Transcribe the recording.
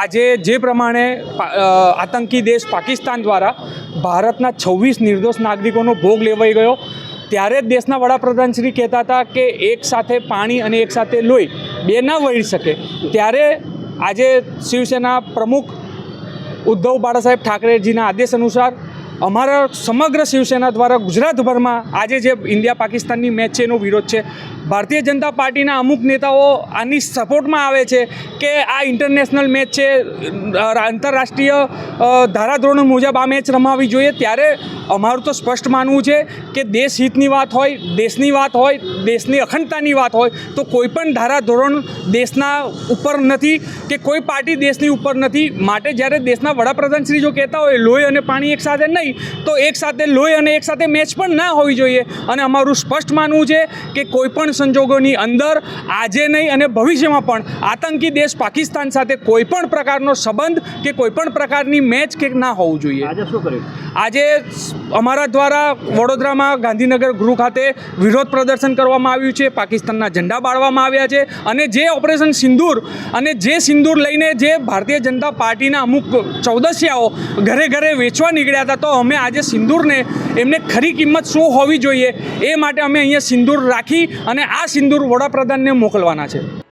આજે જે પ્રમાણે આતંકી દેશ પાકિસ્તાન દ્વારા ભારતના 26 નિર્દોષ નાગરિકોનો ભોગ લેવાઈ ગયો, ત્યારે જ દેશના વડાપ્રધાન શ્રી કહેતા હતા કે એક સાથે પાણી અને એક સાથે લોહી બે ના વળી શકે. ત્યારે આજે શિવસેના પ્રમુખ ઉદ્ધવ બાળાસાહેબ ઠાકરેજીના આદેશ અનુસાર અમારા સમગ્ર શિવસેના દ્વારા ગુજરાતભરમાં આજે જે ઇન્ડિયા પાકિસ્તાનની મેચ છે એનો વિરોધ છે. ભારતીય જનતા પાર્ટીના અમુક નેતાઓ આની સપોર્ટમાં આવે છે કે આ ઇન્ટરનેશનલ મેચ છે, આંતરરાષ્ટ્રીય ધારાધોરણ મુજબ આ મેચ રમાવી જોઈએ. ત્યારે અમારું તો સ્પષ્ટ માનવું છે કે દેશ હિતની વાત હોય, દેશની વાત હોય, દેશની અખંડતાની વાત હોય તો કોઈ પણ ધારાધોરણ દેશના ઉપર નથી કે કોઈ પાર્ટી દેશની ઉપર નથી. માટે જ્યારે દેશના વડાપ્રધાન શ્રી જો કહેતા હોય લોહી અને પાણી એક સાથે નહીં, તો એક સાથે લોહી અને એક સાથે મેચ પણ ના હોવી જોઈએ. અને અમારું સ્પષ્ટ માનવું છે કે કોઈ પણ સંજોગોની અંદર આજે નહીં અને ભવિષ્યમાં પણ આતંકી દેશ પાકિસ્તાન સાથે કોઈ પણ પ્રકારનો સંબંધ કે કોઈ પણ પ્રકારની મેચ કે ના હોવું જોઈએ. આજે શું કર્યું? આજે અમારા દ્વારા વડોદરામાં ગાંધીનગર ગૃહ ખાતે વિરોધ પ્રદર્શન કરવામાં આવ્યું છે, પાકિસ્તાનના ઝંડા બાળવામાં આવ્યા છે. અને જે ઓપરેશન સિંદૂર અને જે સિંદૂર લઈને જે ભારતીય જનતા પાર્ટીના અમુક ચૌદસિયાઓ ઘરે ઘરે વેચવા નીકળ્યા હતા, તો અમે આજે સિંદૂરને એમને ખરી કિંમત શું હોવી જોઈએ એ માટે અમે અહીંયા સિંદૂર રાખી અને આ સિંદૂર વડાપ્રધાનને મોકલવાના છે.